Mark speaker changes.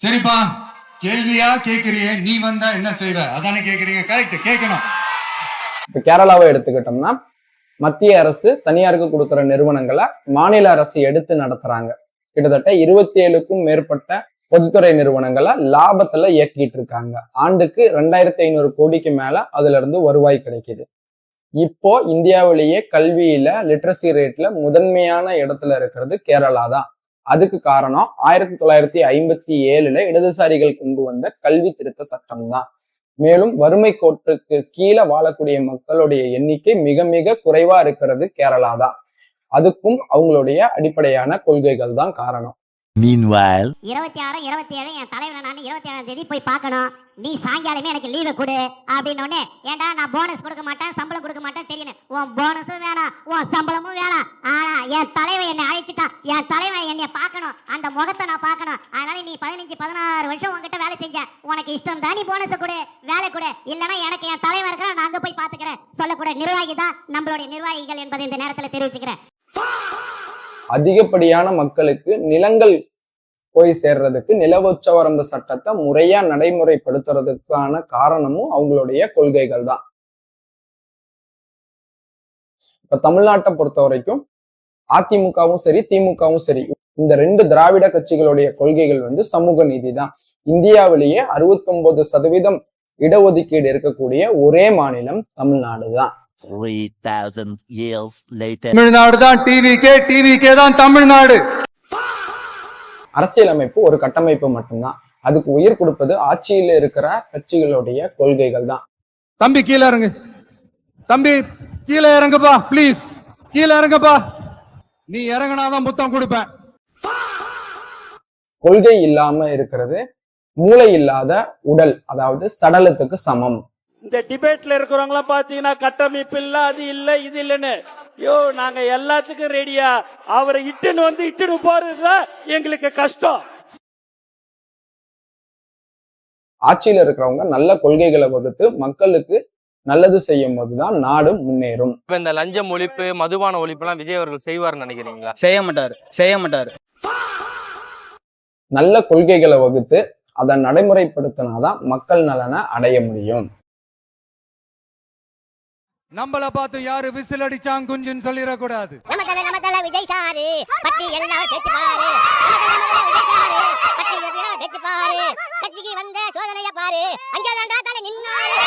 Speaker 1: சரிப்பா, கேள்வியா கேக்குறியே, நீ வந்தா என்ன செய்வ அதானே கேக்குறீங்க. கரெக்ட், கேட்கணும்.
Speaker 2: இப்ப கேரளாவை எடுத்துக்கிட்டோம்னா மத்திய அரசு தனியாருக்கு கொடுக்கிற நிறுவனங்களை மாநில அரசு எடுத்து நடத்துறாங்க. கிட்டத்தட்ட 27க்கும் மேற்பட்ட பொதுத்துறை நிறுவனங்களை லாபத்துல இயக்கிட்டு இருக்காங்க. ஆண்டுக்கு 2500 கோடிக்கு மேல அதுல இருந்து வருவாய் கிடைக்குது. இப்போ இந்தியாவிலேயே கல்வியில லிட்ரஸி ரேட்ல முதன்மையான இடத்துல இருக்கிறது கேரளா தான். அதுக்கு காரணம் 1957ல இடதுசாரிகள் கொண்டு வந்த கல்வி திருத்த சட்டம் தான். மேலும் வறுமை கோட்டுக்கு கீழே வாழக்கூடிய மக்களுடைய எண்ணிக்கை மிக மிக குறைவா இருக்கிறது கேரளா தான். அதுக்கும் அவங்களுடைய அடிப்படையான கொள்கைகள் தான் காரணம்.
Speaker 3: Meanwhile,
Speaker 4: 26 27 என் தலைவனை நான் 27ஆம் தேதி போய் பார்க்கணும். நீ சாயங்காலமே எனக்கு லீவு கொடு அப்படின்னு. ஏன்டா நான் போனஸ் கொடுக்க மாட்டேன், சம்பளம் கொடுக்க மாட்டேன் தெரியும். உன் போனஸும் வேணாம், உன் சம்பளமும் வேணாம். ஆனா என் தலைவன் என்னை அழைச்சிட்டான், என் தலைவன் என்னை பார்க்கணும், அந்த முகத்தை நான் பார்க்கணும். அதனால நீ 15-16 வருஷம் உங்ககிட்ட வேலை செஞ்ச, உனக்கு இஷ்டம் தான் நீ போனஸை கொடு, வேலை கொடு, இல்லைன்னா எனக்கு என் தலைவர் இருக்கிற நான் அங்கே போய் பார்த்துக்கிறேன் சொல்லக்கூட நிர்வாகி தான் நம்மளுடைய நிர்வாகிகள் என்பதை இந்த நேரத்தில் தெரிவிச்சுக்கிறேன்.
Speaker 2: அதிகப்படியான மக்களுக்கு நிலங்கள் போய் சேர்றதுக்கு நில உச்சவரம்பு சட்டத்தை முறையா நடைமுறைப்படுத்துறதுக்கான காரணமும் அவங்களுடைய கொள்கைகள் தான். இப்ப தமிழ்நாட்டை பொறுத்த வரைக்கும் அதிமுகவும் சரி திமுகவும் சரி, இந்த 2 திராவிட கட்சிகளுடைய கொள்கைகள் சமூக நீதி தான். இந்தியாவிலேயே 69% இடஒதுக்கீடு இருக்கக்கூடிய ஒரே மாநிலம் தமிழ்நாடு தான்.
Speaker 3: 3000 years later,
Speaker 1: தமிழ்நாடு தான் டிவிகே தான் தமிழ்நாடு.
Speaker 2: அரசியலமைப்பு ஒரு கட்டமைப்பு மட்டும்தான். அதுக்கு உயிர் கொடுப்பது ஆட்சியில் இருக்கிற கட்சிகளுடைய கொள்கைகள் தான்.
Speaker 1: தம்பி கீழே இறங்கு, தம்பி கீழே இறங்குப்பா, பிளீஸ் கீழே இறங்குப்பா. நீ இறங்கினாதான் புத்தம் கொடுப்பேன்.
Speaker 2: கொள்கை இல்லாம இருக்கிறது மூளை இல்லாத உடல், அதாவது சடலத்துக்கு சமம்.
Speaker 5: இந்த டிபேட்ல இருக்கிறவங்க பாத்தீங்கன்னா கட்டமைப்பு இல்ல, அது இல்ல, இது இல்லன்னு. யோ, நாங்க எல்லாத்துக்கும் ரெடியா. அவரை இட்டுன்னு போறதுதான் எங்களுக்கு கஷ்டம்.
Speaker 2: ஆட்சியில இருக்கிறவங்க நல்ல கொள்கைகளை வகுத்து மக்களுக்கு நல்லது செய்யும் போதுதான் நாடு முன்னேறும்.
Speaker 6: இப்ப இந்த லஞ்சம் ஒழிப்பு, மதுபான ஒழிப்பு எல்லாம் விஜய் அவர்கள் செய்வார்னு நினைக்கிறீங்களா?
Speaker 7: செய்ய மாட்டாரு.
Speaker 2: நல்ல கொள்கைகளை வகுத்து அதை நடைமுறைப்படுத்தினாதான் மக்கள் நலனை அடைய முடியும்.
Speaker 1: நம்மள பார்த்து யாரு விசில் அடிச்சாங்க குஞ்சுன்னு சொல்லிடக்கூடாது.
Speaker 4: நம்ம தல விஜய் சாரு பட்டி எல்லாம் செத்து பாரு, கட்சிக்கு வந்த சோதனைய பாரு, அங்கேதான் தலை நின்னாரு.